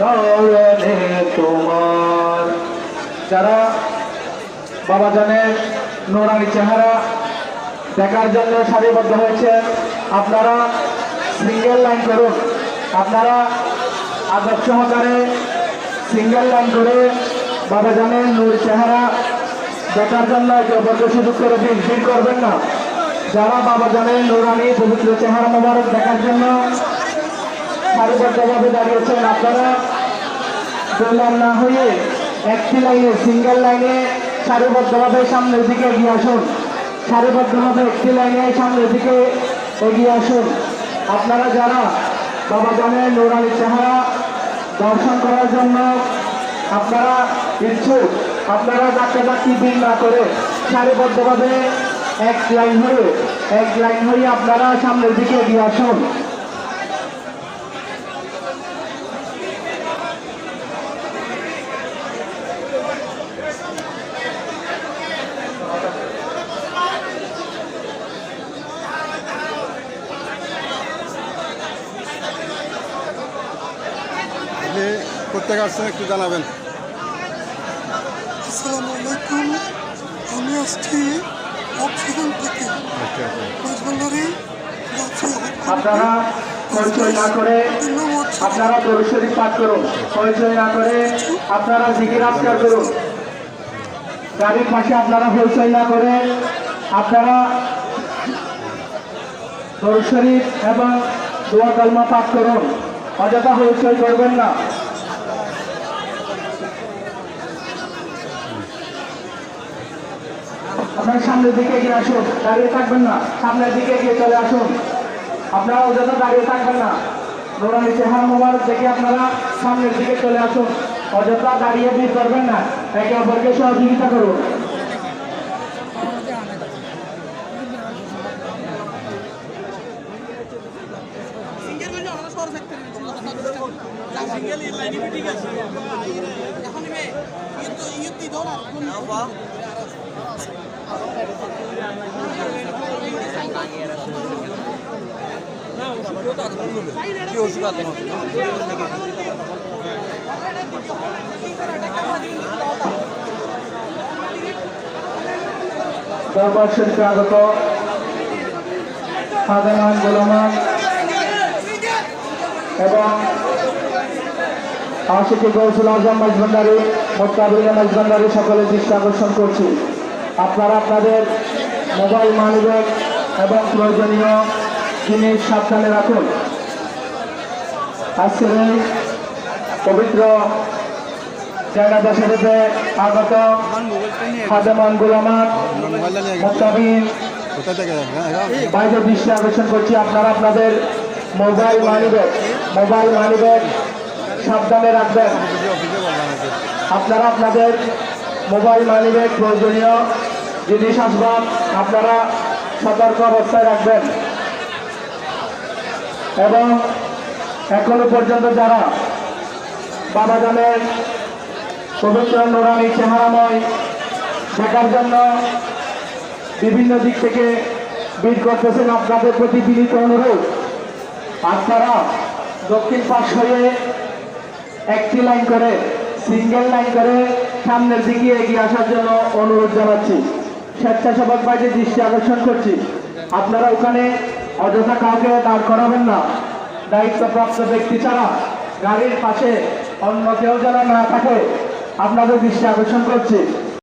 চরণে তোমার। যারা বাবা জানের নোরানি চেহারা দেখার জন্য সারিবদ্ধ হয়েছে, আপনারা সিঙ্গেল লাইন করুন। আপনারা আদর্শ সহকারে সিঙ্গেল লাইন করে বাবা জানের নূর চেহারা দেখার জন্য একে অপরকে সুযোগ করে দিন, ভিড় করবেন না। যারা বাবা জানের নুরানি পবিত্র চেহারা মোবারক দেখার জন্য সারিবদ্ধভাবে দাঁড়িয়েছেন, আপনারা দোলার না হয়ে একটি লাইনে সিঙ্গেল লাইনে সারিবদ্ধভাবে সামনের দিকে এগিয়ে আসুন। সারিবদ্ধভাবে একটি লাইনে সামনের দিকে এগিয়ে আসুন। আপনারা যারা বাবা জানের নুরানি চেহারা দর্শন করার জন্য আপনারা ইচ্ছুক, আপনারা ডাক্তার ডাক্তি ভিড় না করে সারিবদ্ধভাবে এক লাইন হয়ে আপনারা সামনের দিকে এগিয়ে আসুন। কোথেকে আসছেন একটু জানাবেন। আসসালামু আলাইকুম, আমি আসছি অক্সিজেন থেকে রাজবান্ধারি। আপনারা পরিচয় না করে আপনারা দরুদ শরীফ পাঠ করুন। পরিচয় না করে আপনারা জিকির আজকার করুন। গাড়ির পাশে আপনারা পরিচয় না করে আপনারা দরুদ শরীফ এবং দোয়া কালমা পাঠ করুন। অযথা পরিচয় করবেন না। আপনারা সামনের দিকে এগিয়ে আসুন, দাঁড়িয়ে থাকবেন না। সামনের দিকে এগিয়ে চলে আসুন। আপনারা অযথা দাঁড়িয়ে থাকবেন না। নুরানি চেহারা মোবারক দেখে আপনারা সামনের দিকে চলে আসুন। অযথা দাঁড়িয়ে ভিড় করবেন না। একে অপরকে সহযোগিতা করুন। দরবার শরীফে আগত সাধারণ গোলামান এবং আশিকি গৌসুল আজম মাইজভান্ডারি, মোত্তাবিনা মাইজভান্ডারি সকলের দৃষ্টি আকর্ষণ করছি। আপনারা আপনাদের মোবাইল মানিব্যাগ এবং প্রয়োজনীয় জিনিস সাবধানে রাখুন। আজকের এই পবিত্র জানাজা শরীফে আগত খাদেমান গোলামান মোত্তাবিন বাইরের দৃষ্টি আকর্ষণ করছি। আপনারা আপনাদের মোবাইল মানিব্যাগ সাবধানে রাখবেন। আপনারা আপনাদের মোবাইল মানিব্যাগ প্রয়োজনীয় জিনিস আসবাব আপনারা সতর্ক অবস্থায় রাখবেন। এবং এখনো পর্যন্ত যারা বাবা জানের পবিত্র নুরানি চেহারাময় দেখার জন্য বিভিন্ন দিক থেকে ভিড় করতেছেন, আপনাদের প্রতি বিনীত অনুরোধ, আপনারা দক্ষিণ পাশ হয়ে একটি লাইন করে সিঙ্গেল লাইন করে সামনের দিকে এগিয়ে আসার জন্য অনুরোধ জানাচ্ছি। স্বেচ্ছাসেবক বাইরের দৃষ্টি আকর্ষণ করছি। আপনারা ওখানে অযথা কাউকে দাঁড় করাবেন না। দায়িত্বপ্রাপ্ত ব্যক্তি ছাড়া গাড়ির পাশে অন্য কেউ যেন না থাকে আপনাদের দৃষ্টি আকর্ষণ করছি।